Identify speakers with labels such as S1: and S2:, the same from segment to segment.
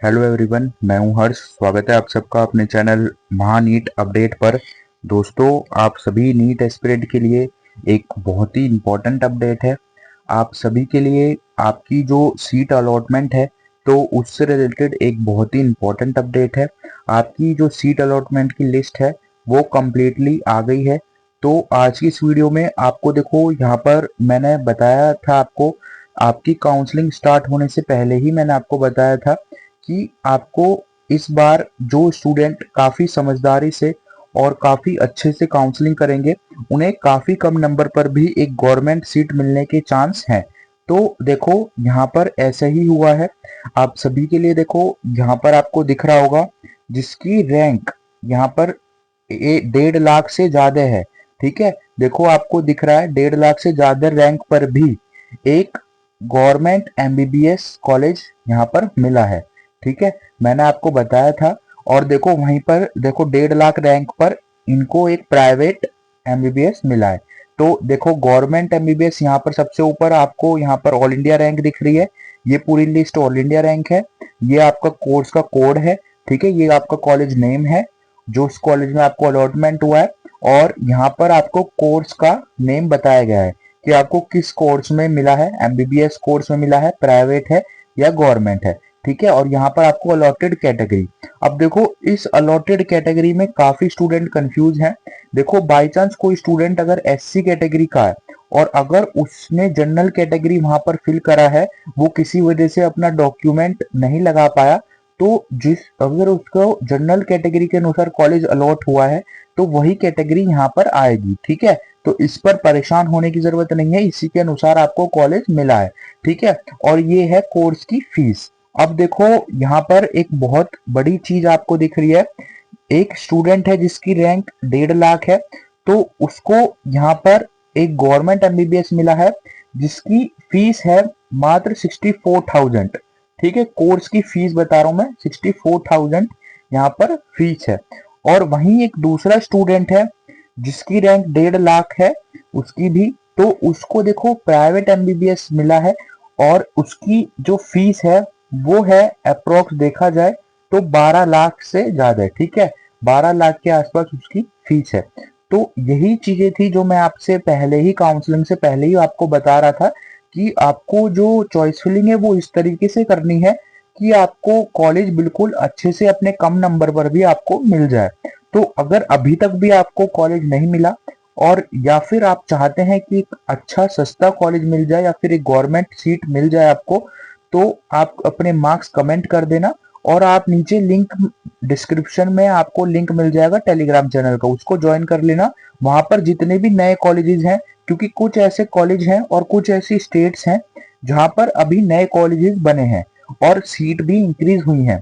S1: Hello everyone, मैं हूं हर्ष। स्वागत है आप सबका अपने चैनल महानीट अपडेट पर। दोस्तों, आप सभी नीट एस्पिरेंट के लिए एक बहुत ही इम्पोर्टेंट अपडेट है। आप सभी के लिए आपकी जो सीट अलॉटमेंट है तो उससे रिलेटेड एक बहुत ही इम्पोर्टेंट अपडेट है। आपकी जो सीट अलॉटमेंट की लिस्ट है वो कम्प्लीटली आ गई है। तो आज की इस वीडियो में आपको देखो, यहाँ पर मैंने बताया था आपको, आपकी काउंसलिंग स्टार्ट होने से पहले ही मैंने आपको बताया था कि आपको इस बार जो स्टूडेंट काफ़ी समझदारी से और काफ़ी अच्छे से काउंसलिंग करेंगे, उन्हें काफ़ी कम नंबर पर भी एक गवर्नमेंट सीट मिलने के चांस हैं। तो देखो, यहाँ पर ऐसा ही हुआ है। आप सभी के लिए देखो, यहाँ पर आपको दिख रहा होगा जिसकी रैंक यहाँ पर 1.5 लाख से ज़्यादा है। ठीक है, देखो आपको दिख रहा है 1.5 लाख से ज़्यादा रैंक पर भी एक गवर्नमेंट एमबीबीएस कॉलेज यहाँ पर मिला है। ठीक है, मैंने आपको बताया था। और देखो वहीं पर देखो 1.5 लाख रैंक पर इनको एक प्राइवेट एमबीबीएस मिला है। तो देखो गवर्नमेंट एमबीबीएस यहाँ पर सबसे ऊपर आपको यहाँ पर ऑल इंडिया रैंक दिख रही है। ये पूरी लिस्ट ऑल इंडिया रैंक है। ये आपका कोर्स का कोड है। ठीक है, ये आपका कॉलेज नेम है जो उस कॉलेज में आपको अलॉटमेंट हुआ है। और यहाँ पर आपको कोर्स का नेम बताया गया है कि आपको किस कोर्स में मिला है, एमबीबीएस कोर्स में मिला है, प्राइवेट है या गवर्नमेंट है। ठीक है, और यहाँ पर आपको अलॉटेड कैटेगरी। अब देखो, इस अलॉटेड कैटेगरी में काफी स्टूडेंट कंफ्यूज हैं। देखो, बाय चांस कोई स्टूडेंट अगर एससी कैटेगरी का है और अगर उसने जनरल कैटेगरी वहां पर फिल करा है, वो किसी वजह से अपना डॉक्यूमेंट नहीं लगा पाया, तो जिस अगर उसको जनरल कैटेगरी के अनुसार कॉलेज अलॉट हुआ है तो वही कैटेगरी यहाँ पर आएगी। ठीक है, तो इस पर परेशान होने की जरूरत नहीं है, इसी के अनुसार आपको कॉलेज मिला है। ठीक है, और ये है कोर्स की फीस। अब देखो, यहाँ पर एक बहुत बड़ी चीज आपको दिख रही है। एक स्टूडेंट है जिसकी रैंक 1.5 लाख है, तो उसको यहाँ पर एक गवर्नमेंट एमबीबीएस मिला है जिसकी फीस है मात्र 64,000। ठीक है, कोर्स की फीस बता रहा हूं मैं, 64,000 यहाँ पर फीस है। और वहीं एक दूसरा स्टूडेंट है जिसकी रैंक 1.5 लाख है, उसकी भी, तो उसको देखो प्राइवेट एमबीबीएस मिला है और उसकी जो फीस है वो है अप्रोक्स देखा जाए तो 12 लाख से ज्यादा है। ठीक है, 12 लाख के आसपास उसकी फीस है। तो यही चीजें थी जो मैं आपसे पहले ही, काउंसलिंग से पहले ही आपको बता रहा था कि आपको जो चॉइस फिलिंग है वो इस तरीके से करनी है कि आपको कॉलेज बिल्कुल अच्छे से अपने कम नंबर पर भी आपको मिल जाए। तो अगर अभी तक भी आपको कॉलेज नहीं मिला और या फिर आप चाहते हैं कि एक अच्छा सस्ता कॉलेज मिल जाए या फिर एक गवर्नमेंट सीट मिल जाए आपको, तो आप अपने मार्क्स कमेंट कर देना। और आप नीचे लिंक, डिस्क्रिप्शन में आपको लिंक मिल जाएगा टेलीग्राम चैनल का, उसको ज्वाइन कर लेना। वहां पर जितने भी नए कॉलेजेस हैं, क्योंकि कुछ ऐसे कॉलेज हैं और कुछ ऐसी स्टेट्स हैं जहां पर अभी नए कॉलेजेस बने हैं और सीट भी इंक्रीज हुई हैं।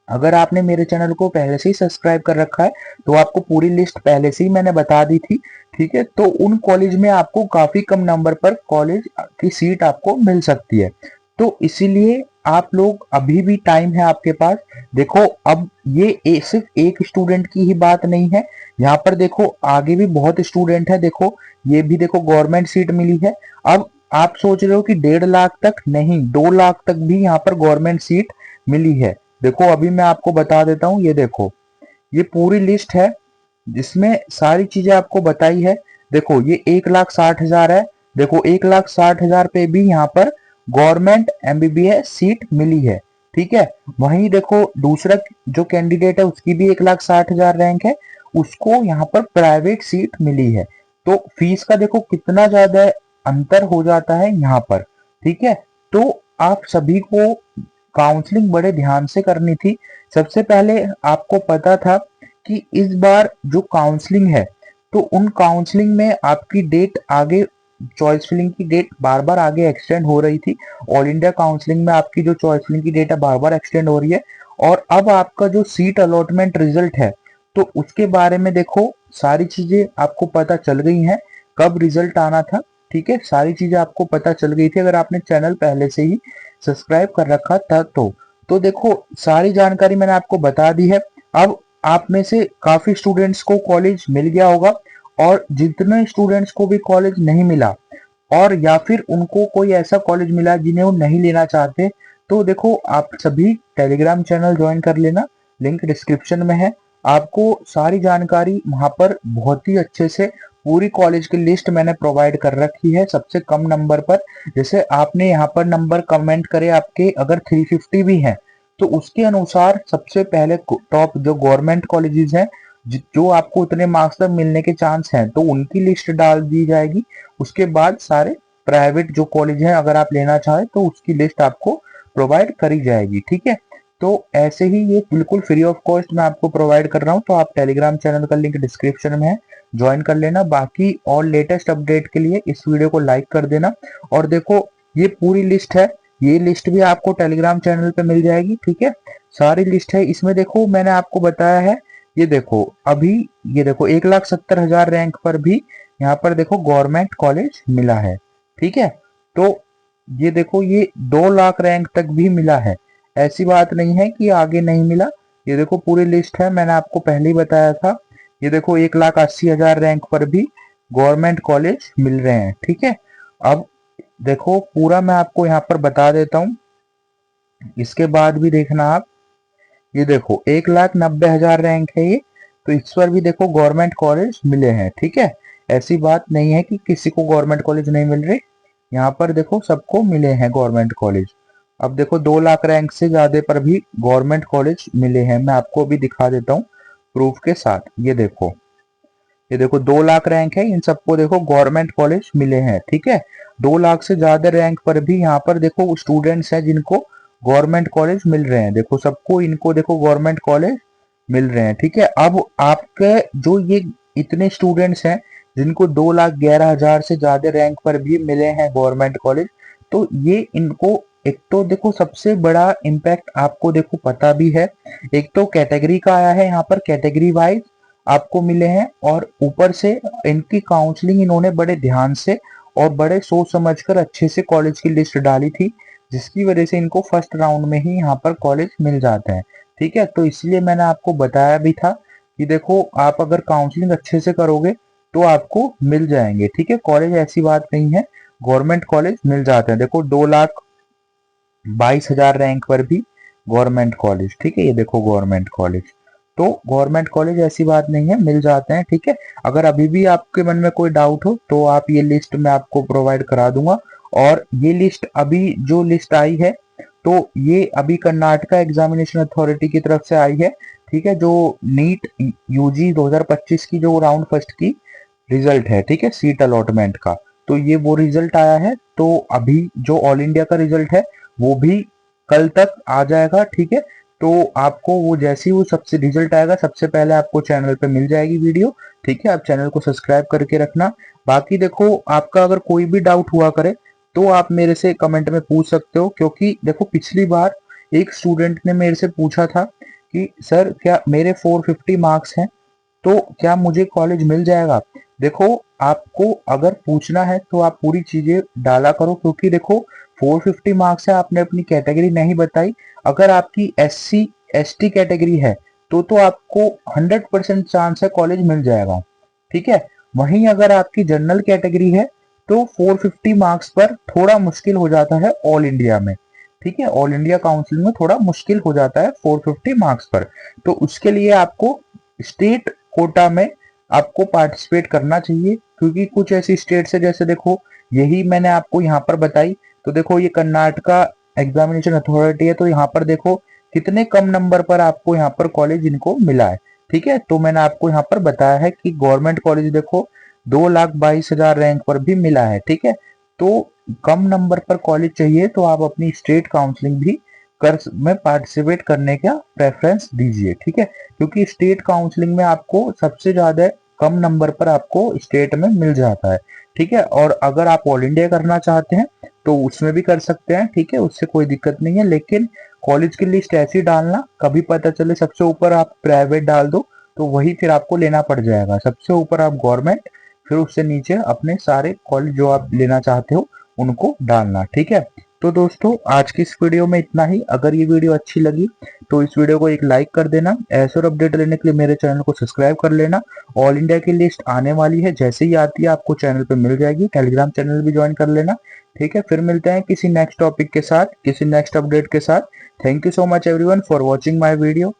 S1: अगर आपने मेरे चैनल को पहले से ही सब्सक्राइब कर रखा है तो आपको पूरी लिस्ट पहले से ही मैंने बता दी थी। ठीक है, तो उन कॉलेज में आपको काफी कम नंबर पर कॉलेज की सीट आपको मिल सकती है। तो इसीलिए आप लोग, अभी भी टाइम है आपके पास। देखो, अब ये सिर्फ एक स्टूडेंट की ही बात नहीं है, यहाँ पर देखो आगे भी बहुत स्टूडेंट है। देखो, ये भी देखो गवर्नमेंट सीट मिली है। अब आप सोच रहे हो कि 1.5 लाख तक नहीं, 2 लाख तक भी यहाँ पर गवर्नमेंट सीट मिली है। देखो, अभी मैं आपको बता देता हूँ, ये देखो, ये पूरी लिस्ट है जिसमें सारी चीजें आपको बताई है। देखो, ये 1,60,000 है। देखो, 1,60,000 पे भी यहाँ पर गवर्नमेंट एमबीबीएस सीट मिली है। ठीक है, वहीं देखो दूसरा जो कैंडिडेट है उसकी भी 1,60,000 रैंक है, उसको यहाँ पर प्राइवेट सीट मिली है। तो फीस का देखो कितना ज्यादा अंतर हो जाता है यहाँ पर। ठीक है, तो आप सभी को काउंसलिंग बड़े ध्यान से करनी थी। सबसे पहले आपको पता था कि इस बार जो काउंसलिंग है, तो उन काउंसलिंग में आपकी डेट आगे, चॉइस फिलिंग की डेट बार बार आगे एक्सटेंड हो रही थी। ऑल इंडिया काउंसलिंग में आपकी जो चॉइस फिलिंग की डेट है बार बार एक्सटेंड हो रही है। और अब आपका जो सीट अलॉटमेंट रिजल्ट है, तो उसके बारे में देखो सारी चीजें आपको पता चल गई हैं, कब रिजल्ट आना था। ठीक है, सारी चीजें आपको पता चल गई थी अगर आपने चैनल पहले से ही सब्सक्राइब कर रखा था तो देखो सारी जानकारी मैंने आपको बता दी है। अब आप में से काफी स्टूडेंट्स को कॉलेज मिल गया होगा, और जितने स्टूडेंट्स को भी कॉलेज नहीं मिला और या फिर उनको कोई ऐसा कॉलेज मिला जिन्हें वो नहीं लेना चाहते, तो देखो आप सभी टेलीग्राम चैनल ज्वाइन कर लेना, लिंक डिस्क्रिप्शन में है। आपको सारी जानकारी वहां पर बहुत ही अच्छे से पूरी कॉलेज की लिस्ट मैंने प्रोवाइड कर रखी है सबसे कम नंबर पर। जैसे आपने यहाँ पर नंबर कमेंट करे आपके अगर 350 भी हैं, तो उसके अनुसार सबसे पहले टॉप जो गवर्नमेंट कॉलेजेस हैं जो आपको उतने मार्क्स तक मिलने के चांस हैं, तो उनकी लिस्ट डाल दी जाएगी। उसके बाद सारे प्राइवेट जो कॉलेज हैं अगर आप लेना चाहें तो उसकी लिस्ट आपको प्रोवाइड करी जाएगी, ठीक है। तो ऐसे ही ये बिल्कुल फ्री ऑफ कॉस्ट मैं आपको प्रोवाइड कर रहा हूँ, तो आप टेलीग्राम चैनल का लिंक डिस्क्रिप्शन में है, ज्वाइन कर लेना। बाकी और लेटेस्ट अपडेट के लिए इस वीडियो को लाइक कर देना। और देखो ये पूरी लिस्ट है, ये लिस्ट भी आपको टेलीग्राम चैनल पे मिल जाएगी, ठीक है। सारी लिस्ट है, इसमें देखो मैंने आपको बताया है, ये देखो अभी ये देखो 1,70,000 रैंक पर भी यहाँ पर देखो गवर्नमेंट कॉलेज मिला है, ठीक है। तो ये देखो ये 2 लाख रैंक तक भी मिला है, ऐसी बात नहीं है कि आगे नहीं मिला। ये देखो पूरी लिस्ट है, मैंने आपको पहले ही बताया था। ये देखो 1,80,000 रैंक पर भी गवर्नमेंट कॉलेज मिल रहे हैं, ठीक है। अब देखो पूरा मैं आपको यहाँ पर बता देता हूँ, इसके बाद भी देखना आप। ये देखो 1,90,000 रैंक है ये, तो इस पर भी देखो गवर्नमेंट कॉलेज मिले हैं, ठीक है। ऐसी बात नहीं है कि किसी को गवर्नमेंट कॉलेज नहीं मिल रहे, यहाँ पर देखो सबको मिले हैं गवर्नमेंट कॉलेज। अब देखो 2 लाख रैंक से ज्यादा पर भी गवर्नमेंट कॉलेज मिले हैं, मैं आपको अभी दिखा देता हूँ प्रूफ के साथ। ये देखो 2 लाख रैंक है, इन सबको देखो गवर्नमेंट कॉलेज मिले हैं, ठीक है। 2 लाख से ज्यादा रैंक पर भी यहाँ पर देखो स्टूडेंट्स हैं जिनको गवर्नमेंट कॉलेज मिल रहे हैं, देखो सबको इनको देखो गवर्नमेंट कॉलेज मिल रहे हैं, ठीक है। अब आपके जो ये इतने स्टूडेंट्स हैं जिनको 2,11,000 से ज्यादा रैंक पर भी मिले हैं गवर्नमेंट कॉलेज, तो ये इनको एक तो देखो सबसे बड़ा इम्पैक्ट आपको देखो पता भी है, एक तो कैटेगरी का आया है, यहाँ पर कैटेगरी वाइज आपको मिले हैं, और ऊपर से इनकी काउंसलिंग इन्होंने बड़े ध्यान से और बड़े सोच समझकर अच्छे से कॉलेज की लिस्ट डाली थी, जिसकी वजह से इनको फर्स्ट राउंड में ही यहाँ पर कॉलेज मिल जाता है, ठीक है। तो इसलिए मैंने आपको बताया भी था कि देखो आप अगर काउंसलिंग अच्छे से करोगे तो आपको मिल जाएंगे, ठीक है। कॉलेज ऐसी बात नहीं है, गवर्नमेंट कॉलेज मिल जाते हैं। देखो 2,22,000 रैंक पर भी गवर्नमेंट कॉलेज, ठीक है। ये देखो गवर्नमेंट कॉलेज, तो गवर्नमेंट कॉलेज ऐसी बात नहीं है, मिल जाते हैं, ठीक है। अगर अभी भी आपके मन में कोई डाउट हो तो आप ये लिस्ट मैं आपको प्रोवाइड करा दूंगा। और ये लिस्ट अभी जो लिस्ट आई है, तो ये अभी कर्नाटका एग्जामिनेशन अथॉरिटी की तरफ से आई है, ठीक है। जो नीट यूजी 2025 की जो राउंड फर्स्ट की रिजल्ट है, ठीक है, सीट अलॉटमेंट का, तो ये वो रिजल्ट आया है। तो अभी जो ऑल इंडिया का रिजल्ट है वो भी कल तक आ जाएगा, ठीक है। तो आपको वो जैसे ही वो सबसे रिजल्ट आएगा सबसे पहले आपको चैनल पे मिल जाएगी वीडियो, ठीक है। आप चैनल को सब्सक्राइब करके रखना। बाकी देखो आपका अगर कोई भी डाउट हुआ करे तो आप मेरे से कमेंट में पूछ सकते हो, क्योंकि देखो पिछली बार एक स्टूडेंट ने मेरे से पूछा था कि सर क्या मेरे 450 मार्क्स हैं तो क्या मुझे कॉलेज मिल जाएगा। देखो आपको अगर पूछना है तो आप पूरी चीजें डाला करो, क्योंकि देखो 450 मार्क्स है, आपने अपनी कैटेगरी नहीं बताई। अगर आपकी SC ST कैटेगरी है तो आपको 100% चांस है कॉलेज मिल जाएगा, ठीक है। वहीं अगर आपकी जनरल कैटेगरी है तो 450 मार्क्स पर थोड़ा मुश्किल हो जाता है ऑल इंडिया में, ठीक है। ऑल इंडिया काउंसिल में थोड़ा मुश्किल हो जाता है 450 मार्क्स पर। तो उसके लिए आपको स्टेट कोटा में आपको पार्टिसिपेट करना चाहिए, क्योंकि कुछ ऐसी स्टेट्स है जैसे देखो यही मैंने आपको यहाँ पर बताई, तो देखो ये कर्नाटका एग्जामिनेशन अथॉरिटी है, तो यहाँ पर देखो कितने कम नंबर पर आपको यहाँ पर कॉलेज इनको मिला है, ठीक है। तो मैंने आपको यहाँ पर बताया है कि गवर्नमेंट कॉलेज देखो 2,22,000 रैंक पर भी मिला है, ठीक है। तो कम नंबर पर कॉलेज चाहिए तो आप अपनी स्टेट काउंसलिंग भी कर में पार्टिसिपेट करने का प्रेफरेंस दीजिए, ठीक है। क्योंकि स्टेट काउंसलिंग में आपको सबसे ज्यादा कम नंबर पर आपको स्टेट में मिल जाता है, ठीक है। और अगर आप ऑल इंडिया करना चाहते हैं तो उसमें भी कर सकते हैं, ठीक है, उससे कोई दिक्कत नहीं है। लेकिन कॉलेज की लिस्ट ऐसी डालना, कभी पता चले सबसे ऊपर आप प्राइवेट डाल दो तो वही फिर आपको लेना पड़ जाएगा। सबसे ऊपर आप गवर्नमेंट, फिर उससे नीचे अपने सारे कॉलेज जो आप लेना चाहते हो उनको डालना, ठीक है। तो दोस्तों आज की इस वीडियो में इतना ही। अगर ये वीडियो अच्छी लगी तो इस वीडियो को एक लाइक कर देना। ऐसे और अपडेट लेने के लिए मेरे चैनल को सब्सक्राइब कर लेना। ऑल इंडिया की लिस्ट आने वाली है, जैसे ही आती है आपको चैनल पे मिल जाएगी। टेलीग्राम चैनल भी ज्वाइन कर लेना। ठीक है, फिर मिलते हैं किसी नेक्स्ट टॉपिक के साथ, किसी नेक्स्ट अपडेट के साथ। Thank you so much everyone for watching my video.